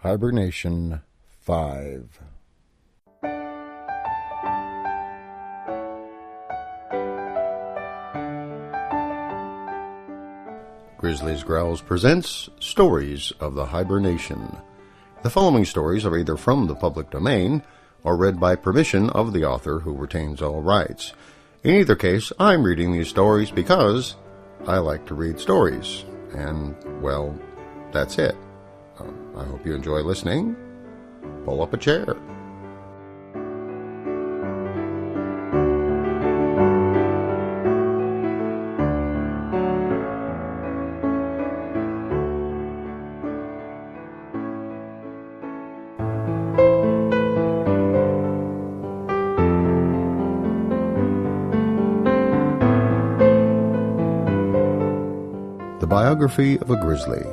Hiber-Nation 5. Grizzlies Growls presents Stories of the Hiber-Nation. The following stories are either from the public domain or read by permission of the author, who retains all rights. In either case, I'm reading these stories because I like to read stories. And, well, that's it. I hope you enjoy listening. Pull up a chair. The Biography of a Grizzly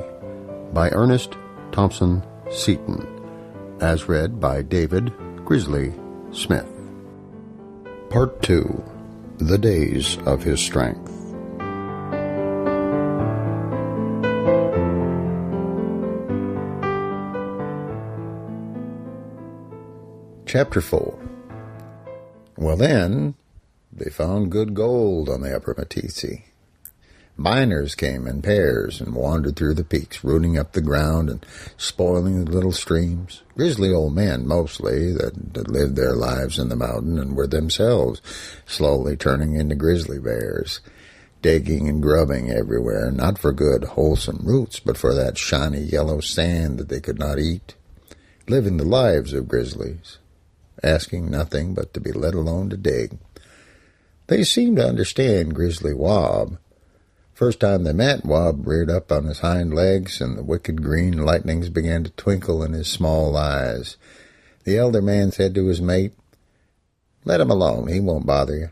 by Ernest, Thompson Seton, as read by David Grizzly Smith. Part 2. The Days of His Strength. Chapter 4. Well then, they found good gold on the upper Meeteetse. Miners came in pairs and wandered through the peaks, rooting up the ground and spoiling the little streams. Grizzly old men, mostly, that lived their lives in the mountain and were themselves slowly turning into grizzly bears, digging and grubbing everywhere, not for good, wholesome roots, but for that shiny yellow sand that they could not eat, living the lives of grizzlies, asking nothing but to be let alone to dig. They seemed to understand Grizzly Wahb. First time they met, Wahb reared up on his hind legs, and the wicked green lightnings began to twinkle in his small eyes. The elder man said to his mate, "Let him alone, he won't bother you."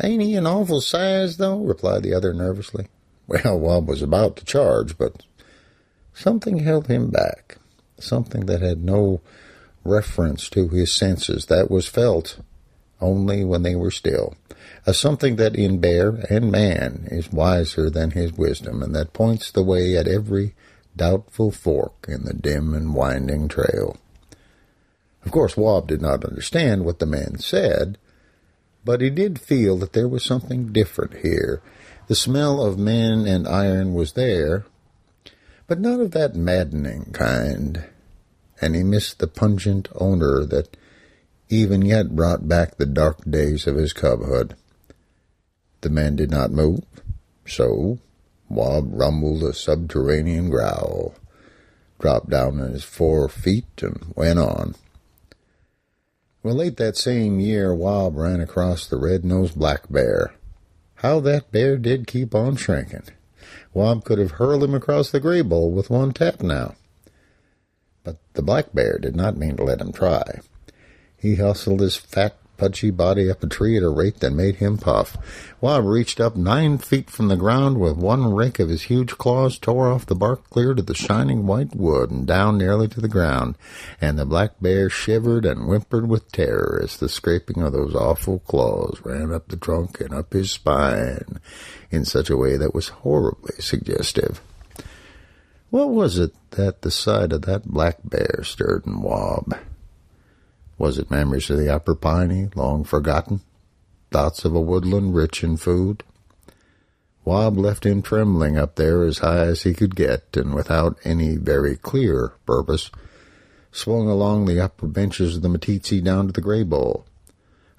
"Ain't he an awful size, though?" replied the other nervously. Well, Wahb was about to charge, but something held him back, something that had no reference to his senses, that was felt only when they were still. A something that in bear and man is wiser than his wisdom, and that points the way at every doubtful fork in the dim and winding trail. Of course, Wahb did not understand what the man said, but he did feel that there was something different here. The smell of men and iron was there, but not of that maddening kind, and he missed the pungent odor that even yet brought back the dark days of his cubhood. The man did not move, so Wahb rumbled a subterranean growl, dropped down on his 4 feet, and went on. Well, late that same year, Wahb ran across the red-nosed black bear. How that bear did keep on shrinking. Wahb could have hurled him across the gray bowl with one tap now. But the black bear did not mean to let him try. He hustled his fat, pudgy body up a tree at a rate that made him puff. Wahb reached up 9 feet from the ground with one rake of his huge claws, tore off the bark clear to the shining white wood and down nearly to the ground, and the black bear shivered and whimpered with terror as the scraping of those awful claws ran up the trunk and up his spine in such a way that was horribly suggestive. What was it that the sight of that black bear stirred in Wahb? Was it memories of the upper Piney, long forgotten? Thoughts of a woodland rich in food? Wahb left him trembling up there as high as he could get, and without any very clear purpose, swung along the upper benches of the Meeteetse down to the Gray Bowl,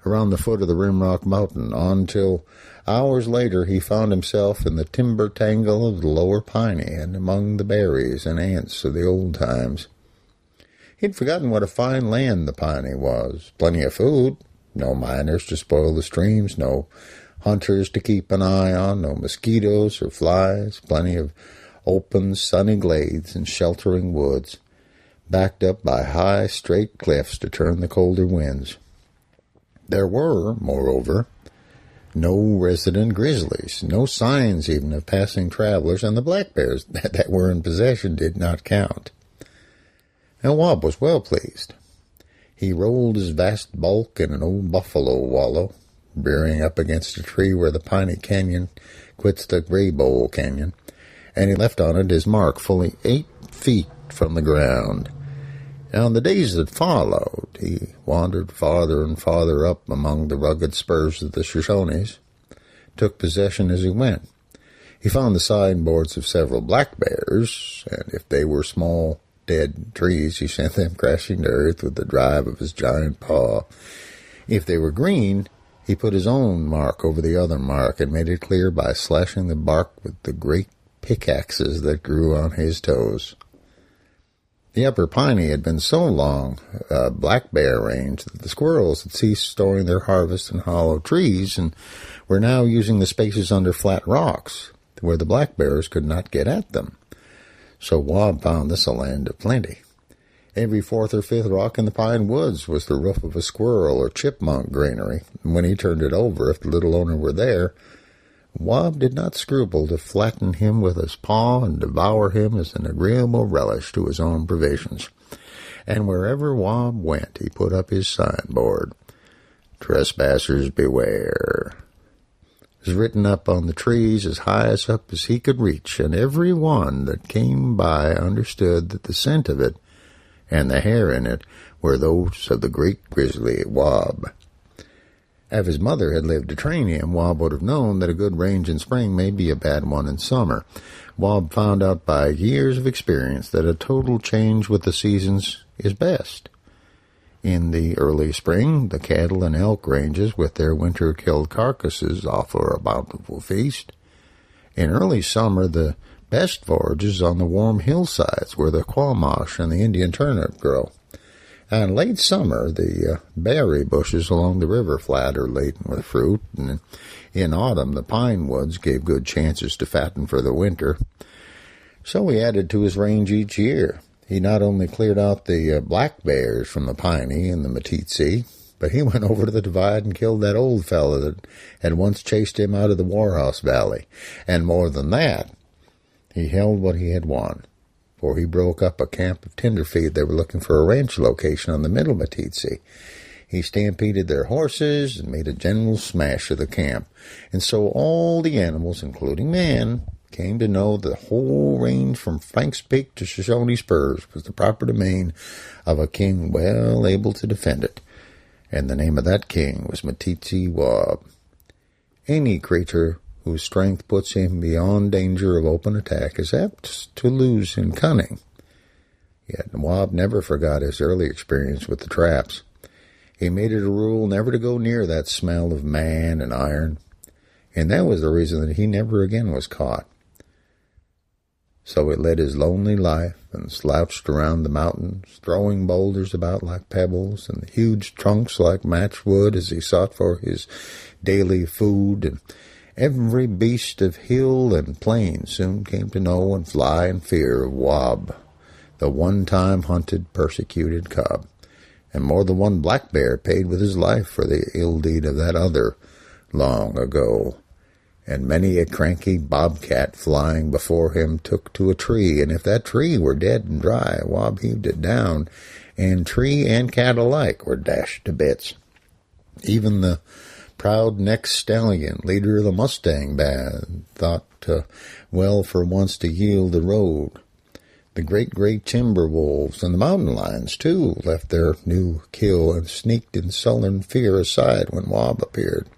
around the foot of the Rimrock Mountain, on till hours later he found himself in the timber tangle of the lower Piney and among the berries and ants of the old times. He'd forgotten what a fine land the Piney was. Plenty of food, no miners to spoil the streams, no hunters to keep an eye on, no mosquitoes or flies, plenty of open, sunny glades and sheltering woods, backed up by high, straight cliffs to turn the colder winds. There were, moreover, no resident grizzlies, no signs even of passing travelers, and the black bears that were in possession did not count. And Wahb was well pleased. He rolled his vast bulk in an old buffalo wallow, rearing up against a tree where the Piney Canyon quits the Gray Bowl Canyon, and he left on it his mark fully 8 feet from the ground. Now, in the days that followed, he wandered farther and farther up among the rugged spurs of the Shoshones, took possession as he went. He found the signboards of several black bears, and if they were small, dead trees, he sent them crashing to earth with the drive of his giant paw. If they were green, he put his own mark over the other mark and made it clear by slashing the bark with the great pickaxes that grew on his toes. The Upper Piney had been so long a black bear range that the squirrels had ceased storing their harvest in hollow trees and were now using the spaces under flat rocks where the black bears could not get at them. So Wahb found this a land of plenty. Every fourth or fifth rock in the pine woods was the roof of a squirrel or chipmunk granary, and when he turned it over, if the little owner were there, Wahb did not scruple to flatten him with his paw and devour him as an agreeable relish to his own provisions. And wherever Wahb went, he put up his signboard, "Trespassers beware." It was written up on the trees as high up as he could reach, and every one that came by understood that the scent of it and the hair in it were those of the great grizzly Wahb. If his mother had lived to train him, Wahb would have known that a good range in spring may be a bad one in summer. Wahb found out by years of experience that a total change with the seasons is best. In the early spring, the cattle and elk ranges with their winter-killed carcasses offer a bountiful feast. In early summer, the best forages on the warm hillsides where the quamash and the Indian turnip grow. And in late summer, the berry bushes along the river flat are laden with fruit, and in autumn the pine woods gave good chances to fatten for the winter. So he added to his range each year. He not only cleared out the black bears from the Piney and the Meeteetse, but he went over to the divide and killed that old fellow that had once chased him out of the Warhouse Valley. And more than that, he held what he had won, for he broke up a camp of tenderfeet. They were looking for a ranch location on the Middle Meeteetse. He stampeded their horses and made a general smash of the camp. And so all the animals, including man, came to know the whole range from Frank's Peak to Shoshone Spurs was the proper domain of a king well able to defend it. And the name of that king was Meeteetse Wahb. Any creature whose strength puts him beyond danger of open attack is apt to lose in cunning. Yet Wahb never forgot his early experience with the traps. He made it a rule never to go near that smell of man and iron, and that was the reason that he never again was caught. So he led his lonely life and slouched around the mountains, throwing boulders about like pebbles and huge trunks like matchwood as he sought for his daily food, and every beast of hill and plain soon came to know and fly in fear of Wahb, the one-time hunted, persecuted cub. And more than one black bear paid with his life for the ill deed of that other long ago. And many a cranky bobcat flying before him took to a tree, and if that tree were dead and dry, Wahb heaved it down, and tree and cat alike were dashed to bits. Even the proud-necked stallion, leader of the Mustang band, thought well for once to yield the road. The great gray timber wolves and the mountain lions, too, left their new kill and sneaked in sullen fear aside when Wahb appeared.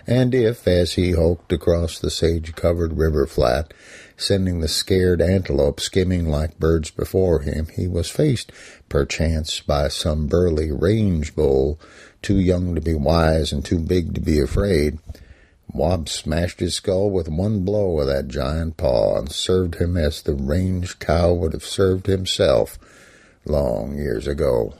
And if, as he hulked across the sage-covered river flat, sending the scared antelope skimming like birds before him, he was faced, perchance, by some burly range bull, too young to be wise and too big to be afraid, Wahb smashed his skull with one blow of that giant paw and served him as the range cow would have served himself long years ago.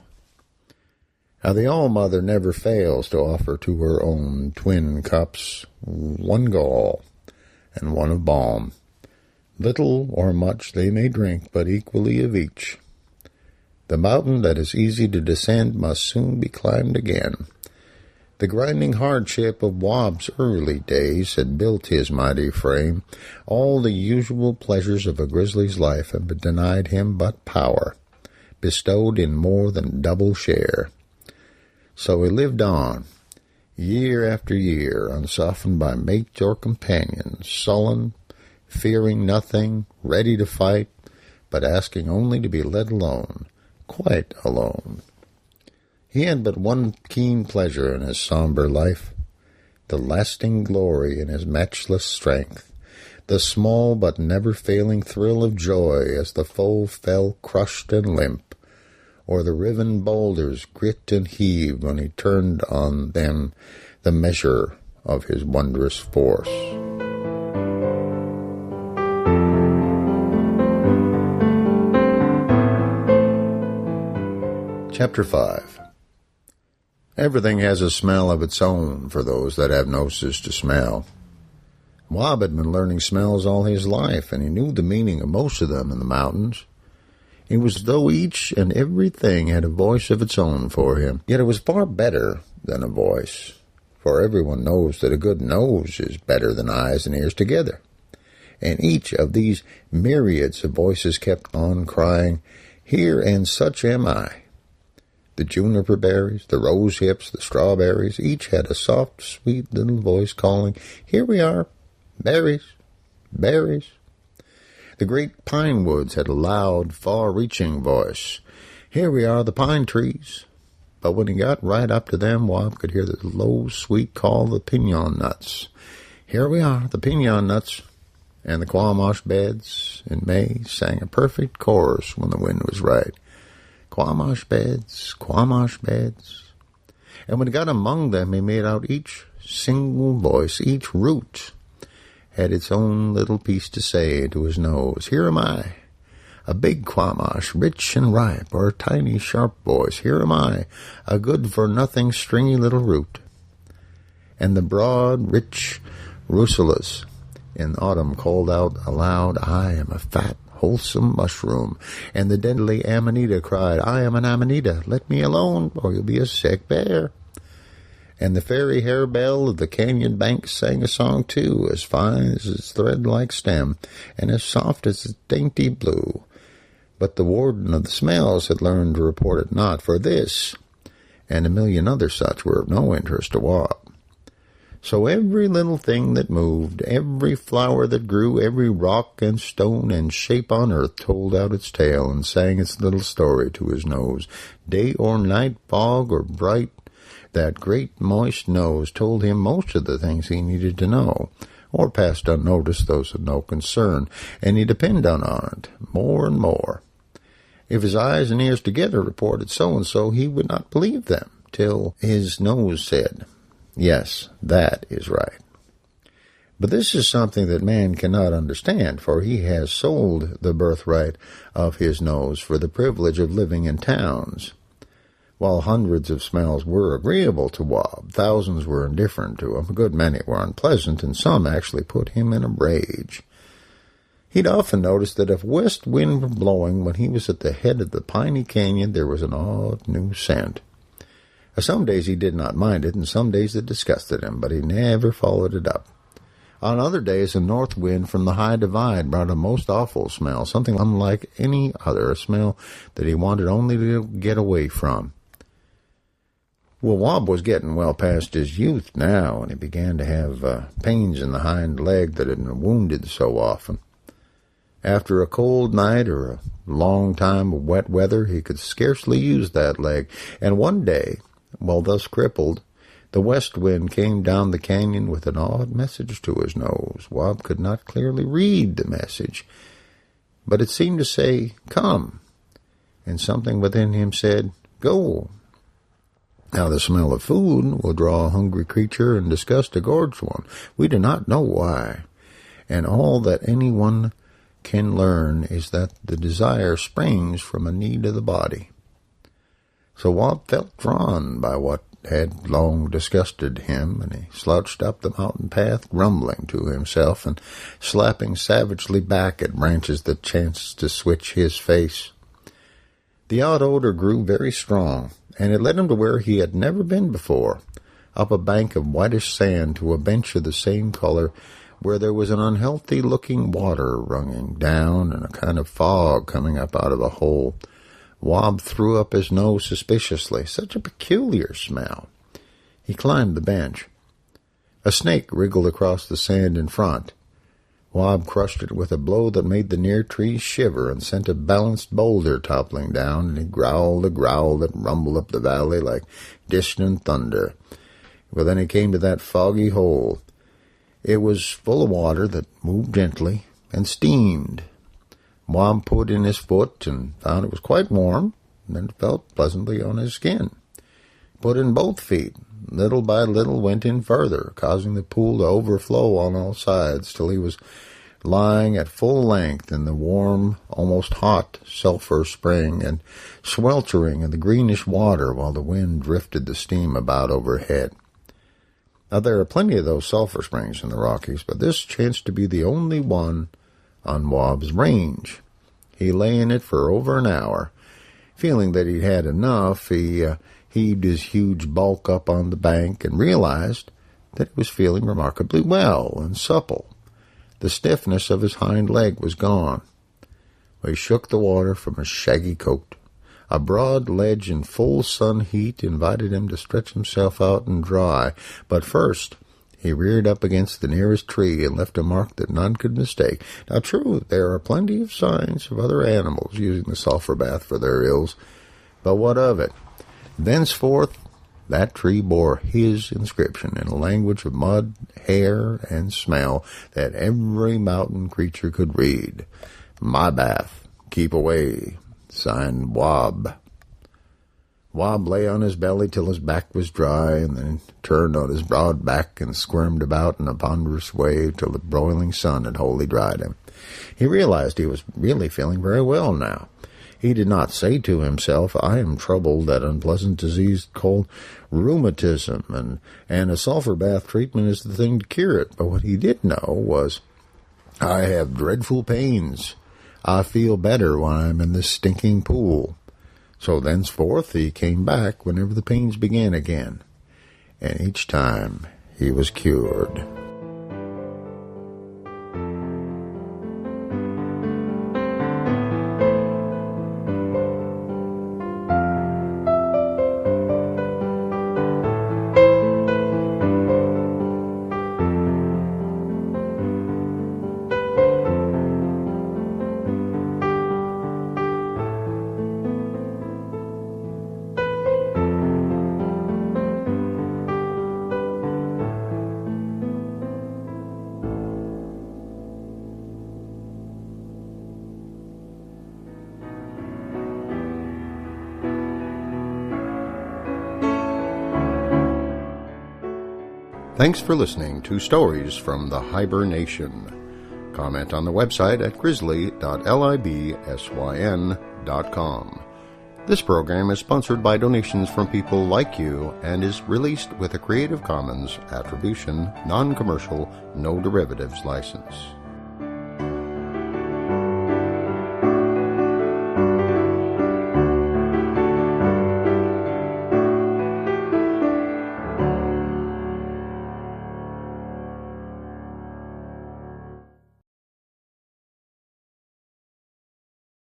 Now, the All-Mother never fails to offer to her own twin cups one gall and one of balm. Little or much they may drink, but equally of each. The mountain that is easy to descend must soon be climbed again. The grinding hardship of Wahb's early days had built his mighty frame. All the usual pleasures of a grizzly's life had been denied him but power, bestowed in more than double share. So he lived on, year after year, unsoftened by mate or companion, sullen, fearing nothing, ready to fight, but asking only to be let alone, quite alone. He had but one keen pleasure in his somber life, the lasting glory in his matchless strength, the small but never-failing thrill of joy as the foe fell crushed and limp, or the riven boulders grit and heaved when he turned on them the measure of his wondrous force. Chapter 5. Everything has a smell of its own for those that have noses to smell. Wahb had been learning smells all his life, and he knew the meaning of most of them in the mountains. It was as though each and everything had a voice of its own for him, yet it was far better than a voice, for everyone knows that a good nose is better than eyes and ears together. And each of these myriads of voices kept on crying, "Here and such am I." The juniper berries, the rose hips, the strawberries, each had a soft, sweet little voice calling, "Here we are, berries, berries." The great pine woods had a loud, far-reaching voice, "Here we are, the pine trees." But when he got right up to them, Wahb could hear the low, sweet call of the pinon nuts. "Here we are, the pinon nuts." And the quamash beds in May sang a perfect chorus when the wind was right. Quamash beds, quamash beds. And when he got among them, he made out each single voice, each root had its own little piece to say to his nose. "Here am I, a big quamash, rich and ripe," or a tiny, sharp voice. "Here am I, a good-for-nothing, stringy little root." And the broad, rich russulas in autumn called out aloud, "I am a fat, wholesome mushroom." And the deadly amanita cried, "I am an amanita, let me alone, or you'll be a sick bear." And the fairy harebell of the canyon banks sang a song too, as fine as its thread-like stem, and as soft as its dainty blue. But the warden of the smells had learned to report it not, for this, and a million other such, were of no interest to Wahb. So every little thing that moved, every flower that grew, every rock and stone and shape on earth told out its tale and sang its little story to his nose. Day or night, fog or bright, that great moist nose told him most of the things he needed to know, or passed unnoticed those of no concern, and he depended on it more and more. If his eyes and ears together reported so-and-so, he would not believe them, till his nose said, "Yes, that is right." But this is something that man cannot understand, for he has sold the birthright of his nose for the privilege of living in towns. While hundreds of smells were agreeable to Wahb, thousands were indifferent to him, a good many were unpleasant, and some actually put him in a rage. He'd often noticed that if west wind were blowing when he was at the head of the piney canyon, there was an odd new scent. Some days he did not mind it, and some days it disgusted him, but he never followed it up. On other days, a north wind from the high divide brought a most awful smell, something unlike any other, a smell that he wanted only to get away from. Well, Wahb was getting well past his youth now, and he began to have pains in the hind leg that had been wounded so often. After a cold night or a long time of wet weather, he could scarcely use that leg, and one day, while thus crippled, the west wind came down the canyon with an odd message to his nose. Wahb could not clearly read the message, but it seemed to say, "Come," and something within him said, "Go." Now the smell of food will draw a hungry creature and disgust a gorged one. We do not know why, and all that anyone can learn is that the desire springs from a need of the body. So Wahb felt drawn by what had long disgusted him, and he slouched up the mountain path, grumbling to himself and slapping savagely back at branches that chanced to switch his face. The odd odor grew very strong, and it led him to where he had never been before, up a bank of whitish sand to a bench of the same color, where there was an unhealthy-looking water running down and a kind of fog coming up out of a hole. Wahb threw up his nose suspiciously. Such a peculiar smell. He climbed the bench. A snake wriggled across the sand in front. Wahb crushed it with a blow that made the near trees shiver and sent a balanced boulder toppling down, and he growled a growl that rumbled up the valley like distant thunder. Well, then he came to that foggy hole. It was full of water that moved gently and steamed. Wahb put in his foot and found it was quite warm, and then felt pleasantly on his skin. Put in both feet. Little by little went in further, causing the pool to overflow on all sides till he was lying at full length in the warm, almost hot sulphur spring and sweltering in the greenish water while the wind drifted the steam about overhead. Now, there are plenty of those sulphur springs in the Rockies, but this chanced to be the only one on Wahb's range. He lay in it for over an hour. Feeling that he'd had enough, he heaved his huge bulk up on the bank and realized that he was feeling remarkably well and supple. The stiffness of his hind leg was gone. He shook the water from his shaggy coat. A broad ledge in full sun heat invited him to stretch himself out and dry, but first he reared up against the nearest tree and left a mark that none could mistake. Now, true, there are plenty of signs of other animals using the sulphur bath for their ills, but what of it? Thenceforth, that tree bore his inscription in a language of mud, hair, and smell that every mountain creature could read. My bath, keep away. Signed, Wahb. Wahb lay on his belly till his back was dry, and then turned on his broad back and squirmed about in a ponderous way till the broiling sun had wholly dried him. He realized he was really feeling very well now. He did not say to himself, I am troubled that unpleasant disease called rheumatism, and a sulphur bath treatment is the thing to cure it. But what he did know was, I have dreadful pains. I feel better when I'm in this stinking pool. So thenceforth he came back whenever the pains began again, and each time he was cured. Thanks for listening to Stories from the Hiber-Nation. Comment on the website at grizzly.libsyn.com. This program is sponsored by donations from people like you and is released with a Creative Commons Attribution, Non-Commercial, No Derivatives license.